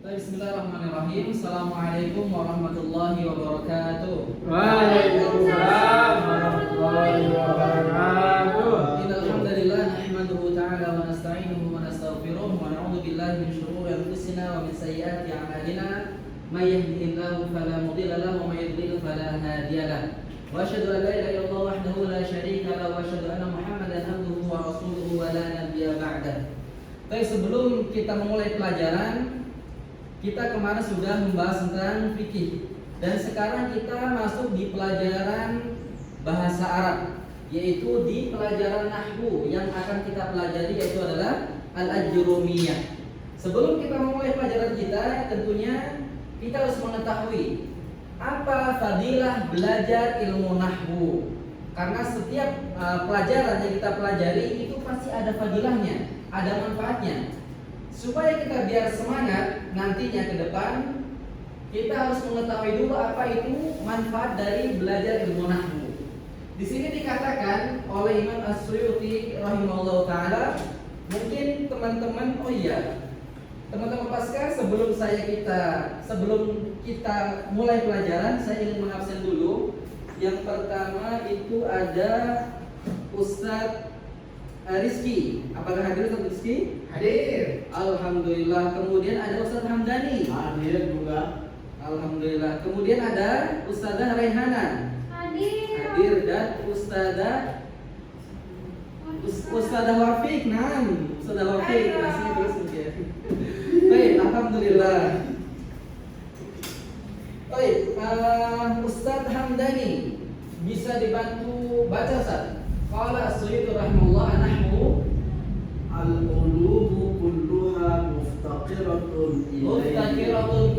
Bismillahirrahmanirrahim. Assalamualaikum warahmatullahi wabarakatuh. Waalaikumsalam warahmatullahi wabarakatuh. Innal hamdalillah nahmaduhu ta'ala wa nasta'inuhu wa nastaghfiruh wa na'udzu billahi min shururi anfusina wa min sayyiati a'malina. May yahdihillahu fala mudilla lahu wa may yudlil fala hadiya lahu. Wa asyhadu an la ilaha illallah wahdahu la syarika lahu wa asyhadu anna Muhammadan abduhu wa rasuluhu wa la nabiyya ba'dah. Baik, sebelum kita memulai pelajaran, kita kemarin sudah membahas tentang fikih dan sekarang kita masuk di pelajaran bahasa Arab, yaitu di pelajaran nahwu yang akan kita pelajari, yaitu adalah al-ajrumiyah. Sebelum kita memulai pelajaran kita, tentunya kita harus mengetahui apa fadilah belajar ilmu nahwu. Karena setiap pelajaran yang kita pelajari itu pasti ada fadilahnya, ada manfaatnya. Supaya kita biar semangat nantinya ke depan, kita harus mengetahui dulu apa itu manfaat dari belajar ilmu nahwu. Di sini dikatakan oleh Imam As-Suyuti rahimahullah taala, mungkin teman-teman, teman-teman pasca, sebelum kita mulai pelajaran, saya ingin mengabsen dulu. Yang pertama itu ada Ustadz Rizky. Apakah hadir Ustadz Rizky? Hadir. Alhamdulillah. Kemudian ada Ustadz Hamdani. Hadir juga. Alhamdulillah. Kemudian ada Ustadzah Raihana. Hadir. Dan Ustadzah Wafiq. Ustadzah Wafiq. Masih terus mungkin. Baik, alhamdulillah. Baik, Ustadz Hamdani bisa dibantu baca, Ustaz? Qala As-Suyuti rahimahullah, nahwu Al-ulubu kulluha muftaqiratun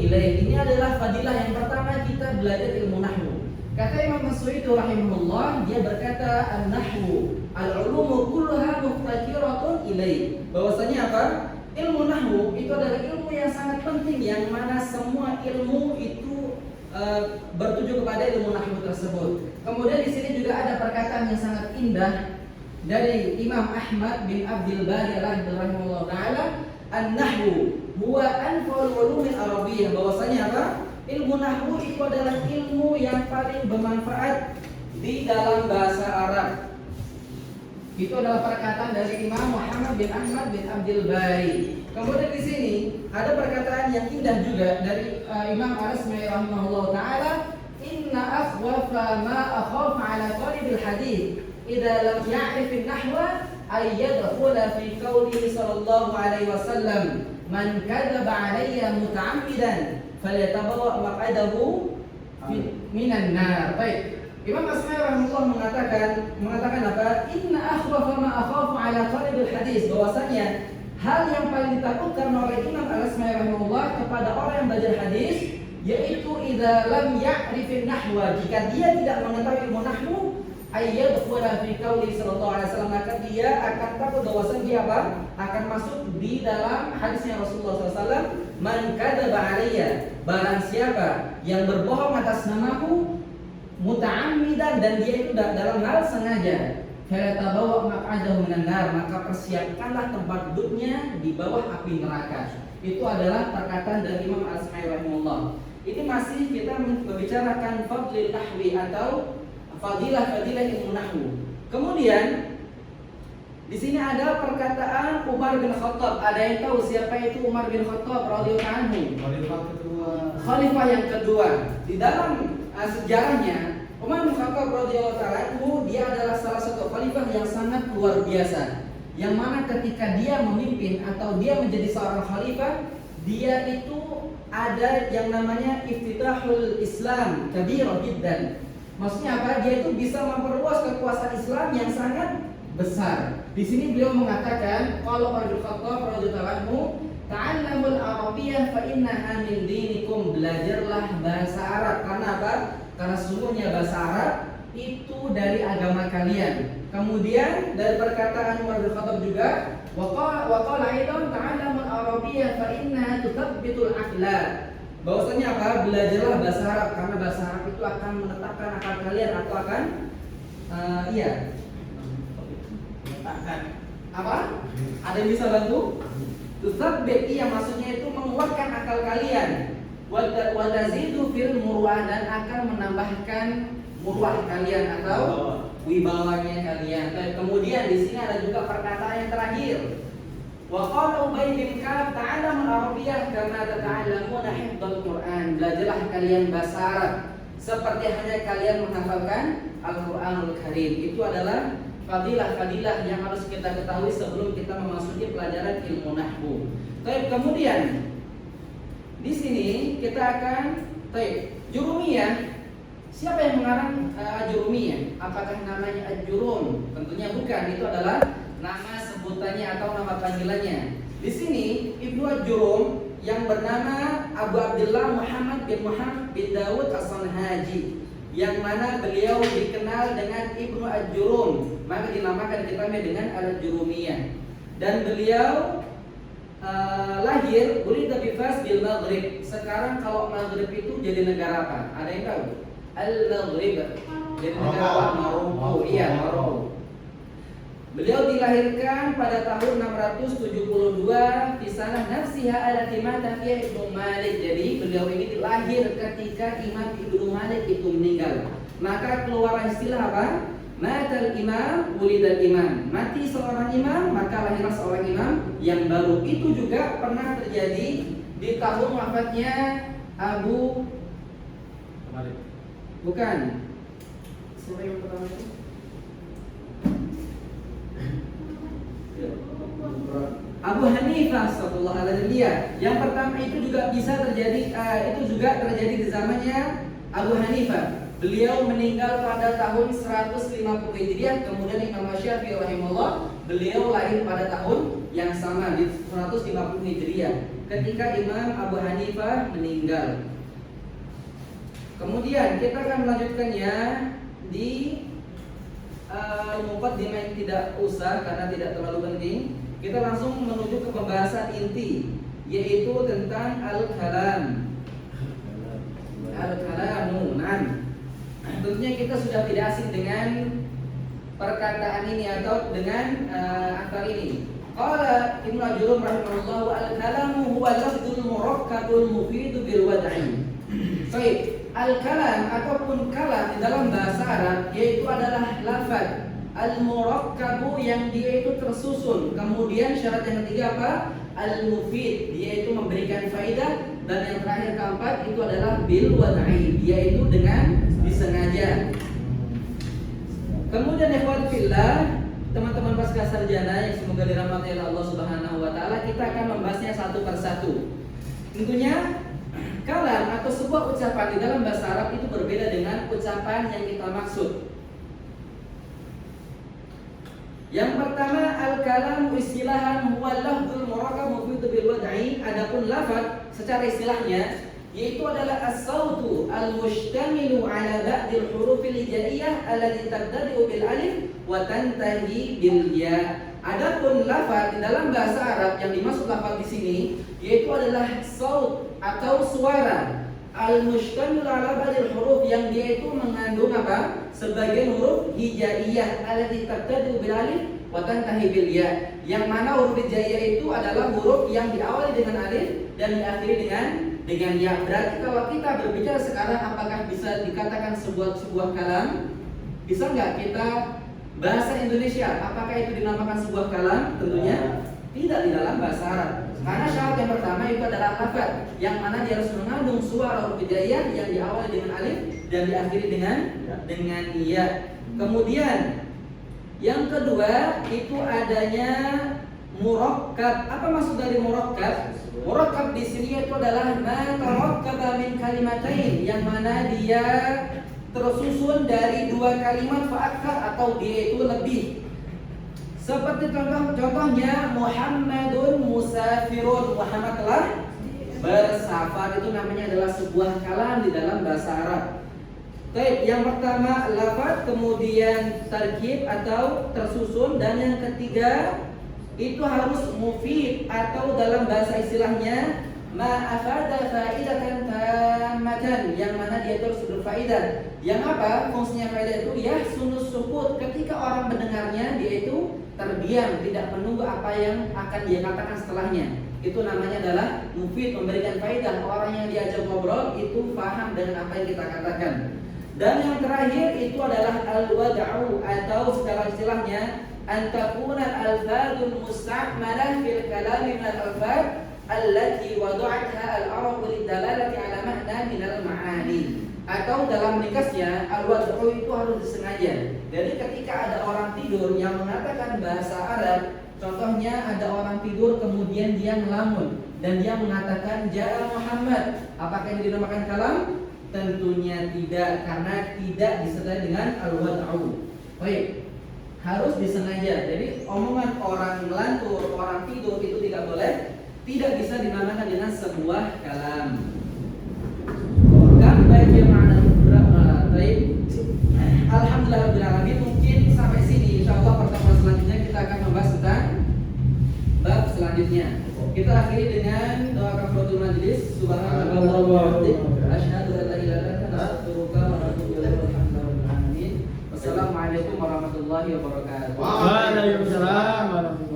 ilaih. Ini adalah fadilah yang pertama kita belajar ilmu nahwu. Kata Imam As-Suyuti rahimahullah, dia berkata an-nahwu al-ulumu kulluha muftaqiratun ilaih. Bahwasanya apa? Ilmu nahwu itu adalah ilmu yang sangat penting, yang mana semua ilmu itu bertuju kepada ilmu nahwu tersebut. Kemudian di sini juga ada perkataan yang sangat indah dari Imam Ahmad bin Abdul Bari rahimahullah taala, an-nahwu huwa anfa'ul ulumil arabiyyah. Bahwasanya apa? Ilmu nahwu itu adalah ilmu yang paling bermanfaat di dalam bahasa Arab. Itu adalah perkataan dari Imam Muhammad bin Ahmad bin Abdul Bari. Kemudian di sini ada perkataan yang indah juga dari Imam Al-Asma'i rahimahullah taala, inna akhwafa ma akhaf ala talibil hadith idza lam ya'rif an-nahwa ay yadkhula fi qawlihi sallallahu alaihi wasallam man kadzaba alayya muta'ammidan falyatabawwa maq'adahu minan nar. Baik, Imam Asma'i rahimahullah mengatakan apa? Inna akhwafa ma akhaf ala talibil hadith, bahwasanya hal yang paling ditakutkan oleh Imam Al-Asma'i rahimahullah kepada orang yang belajar hadis, yaitu idza lam ya'rifin nahwa, jika dia tidak mengetahui ilmu nahwu, ayyadkhula fi qauli sallallahu alaihi wasallam, maka dia akan takut bahwasanya dia apa? Akan masuk di dalam hadisnya Rasulullah SAW, man kadzaba alayya, barang siapa yang berbohong atas namaku muta'ammidan, dan dia itu dalam hal sengaja, falyatabawwa maq'adahu minan nar, maka persiapkanlah tempat duduknya di bawah api neraka. Itu adalah perkataan dari Imam Al-Asma'i rahimahullah. Ini masih kita membicarakan fadlil nahwi atau fadilah ilmu nahwu. Kemudian di sini ada perkataan Umar bin Khattab. Ada yang tahu siapa itu Umar bin Khattab radhiyallahu anhu? Khalifah yang kedua. Di dalam sejarahnya, Umar bin Khattab radhiyallahu anhu, dia adalah salah satu khalifah yang sangat luar biasa, yang mana ketika dia memimpin atau dia menjadi seorang khalifah, dia itu ada yang namanya iftitahul Islam kabirah jiddan. Maksudnya apa? Dia itu bisa memperluas kekuasaan Islam yang sangat besar. Di sini beliau mengatakan, kalau Umar bin Khattab radhiyallahu anhu, ta'allamul arabiyyah fa innaha min dinikum, belajarlah bahasa Arab. Karena apa? Karena sesungguhnya bahasa Arab itu dari agama kalian. Kemudian dari perkataan Umar bin Khattab juga, wa qala aidan ta'allamul arabiyyah fa innaha tutabbitul aqla. Bahwasanya apa? Belajarlah bahasa Arab, karena bahasa Arab itu akan menetapkan akal kalian atau akan menetapkan apa? Ada yang bisa bantu? Tutsabbit iya maksudnya itu menguatkan akal kalian. Wa tazidu fil murwah dan akan menambahkan murwah kalian atau wibawanya kalian. Kemudian di sini ada juga perkataan yang terakhir. Wa qala Ubay bin Ka'ab ta'allamu al-arabiyyah kama tata'allamuna hifdzal Qur'an. Belajarlah kalian bahasa Arab seperti hanya kalian menghafalkan Al-Qur'anul Karim. Itu adalah fadilah-fadilah yang harus kita ketahui sebelum kita memasuki pelajaran ilmu nahwu. Baik, kemudian di sini kita akan jurumiyah. Siapa yang mengarang jurumiyah? Apakah namanya Al-Jurum? Tentunya bukan. Itu adalah nama sebutannya atau nama panggilannya. Di sini Ibnu Al-Jurum yang bernama Abu Abdullah Muhammad bin Dawud As-Sanhaji, yang mana beliau dikenal dengan Ibnu Al-Jurum, maka dinamakan kitabnya dengan Al-Jurumiyah. Dan beliau lahir ulida bi Fas bil Maghrib. Sekarang kalau Maghrib itu jadi negara apa? Ada yang tahu? Al-Maghrib. Jadi negara apa? Maroko. Iya, Maroko. Beliau dilahirkan pada tahun 672 di sana nafsiha alati mata fiha Ibnu Malik. Jadi beliau ini dilahir ketika Imam Ibnu Malik itu meninggal. Maka keluar istilah apa? Matal imam, wulidal imam. Mati seorang imam, maka lahirlah seorang imam yang baru. Itu juga pernah terjadi di tahun wafatnya Abu Malik. Bukan. Siapa yang pertama itu? Abu Hanifah sallallahu alaihi wasallam. Yang pertama itu juga bisa terjadi di zamannya Abu Hanifah. Beliau meninggal pada tahun 150 Hijriah. Kemudian Imam Syafi'i rahimahullah, beliau lahir pada tahun yang sama di 150 Hijriah ketika Imam Abu Hanifah meninggal. Kemudian kita akan melanjutkannya di muqaddimah yang tidak usah karena tidak terlalu penting. Kita langsung menuju ke pembahasan inti, yaitu tentang al-kalam. Al-kalamu. Tentunya kita sudah tidak asing dengan perkataan ini atau dengan akar ini. Qala Ibnu Al-Jurum rahimahullah, al-kalamu huwa lafdzul murakkabul mufidu bil wad'i. Baik, al-kalam ataupun kalam di dalam bahasa Arab yaitu adalah lafaz al-murakkabu yang dia itu tersusun. Kemudian syarat yang ketiga apa? Al-mufid, dia itu memberikan faidah. Dan yang terakhir keempat itu adalah bil wad'i, dia itu dengan disengaja. Kemudian ikhwan fillah, teman-teman pasca sarjana yang semoga dirahmati oleh Allah Subhanahu wa taala, kita akan membahasnya satu persatu. Tentunya kalam atau sebuah ucapan di dalam bahasa Arab itu berbeda dengan ucapan yang kita maksud. Yang pertama, al-kalam istilahan huwa lafdzul murakkab mufidu bil wad'i. Adapun lafaz secara istilahnya yaitu adalah as-sautu al-mushtamilu ala ba'dil hurufil hijaiyah allati tabtadi'u bil alif wa tantahi bil ya. Adapun lafaz di dalam bahasa Arab yang dimaksud lafaz di sini yaitu adalah saut atau suara al-mushtamilu ala ba'dil huruf yang dia itu mengandung apa? Sebagian huruf hijaiyah allati tabtadi'u bil alif wa tantahi bil ya. Yang mana huruf hijaiyah itu adalah huruf yang diawali dengan alif dan diakhiri dengan ya. Berarti kalau kita berbicara sekarang apakah bisa dikatakan sebuah kalam? Bisa nggak kita bahasa Indonesia apakah itu dinamakan sebuah kalam? Tentunya tidak di dalam bahasa Arab. Karena syarat yang pertama itu adalah lafaz yang mana dia harus mengandung suara huruf hijaiyah yang diawali dengan alif dan diakhiri dengan ya. Kemudian yang kedua itu adanya murakkab. Apa maksud dari murakkab? Murakkab di sini itu adalah ma tarakkaba min kalimatain, yang mana dia tersusun dari dua kalimat fa'akthar atau dia itu lebih. Seperti contohnya Muhammadun musafirun, Muhammad telah bersafar, itu namanya adalah sebuah kalam di dalam bahasa Arab. Baik, yang pertama lafaz, kemudian tarkib atau tersusun, dan yang ketiga itu harus mufid atau dalam bahasa istilahnya ma afada faidatan tammatan, yang mana dia terus berfaedah. Yang apa fungsinya faedah itu? Ya sunus sukut, ketika orang mendengarnya dia itu terdiam, tidak menunggu apa yang akan dia katakan setelahnya. Itu namanya adalah mufid, memberikan faedah. Orang yang diajak ngobrol itu paham dengan apa yang kita katakan. Dan yang terakhir itu adalah al-wad'u, atau secara istilahnya antakuna al-alfadul musta'malah fil kalami min al-alfad allati wada'atha al-arab lidalalati ala ma'na min al-ma'ani. Atau dalam ringkasnya al-wad'u itu harus disengaja. Jadi ketika ada orang tidur yang mengatakan bahasa Arab, contohnya ada orang tidur kemudian dia ngelamun dan dia mengatakan Ja'a Muhammad, apakah ini dinamakan kalam? Tentunya tidak, karena tidak disertai dengan al-wad'u. Baik, harus disengaja. Jadi omongan orang ngelantur, orang tidur itu tidak boleh, tidak bisa dinamakan dengan sebuah kalam. Kan baik makna baik. Alhamdulillahirobbilalamin. Mungkin sampai sini. Insyaallah pertemuan selanjutnya kita akan membahas tentang bab selanjutnya. Kita akhiri dengan doa kafaratul majlis. Subhanallah wa bihamdihi, asyhadu an la ilaha illa anta, astaghfiruka wa atubu ilaik. Wassalamualaikum warahmatullahi wabarakatuh. Waalaikumsalam warahmatullahi wabarakatuh.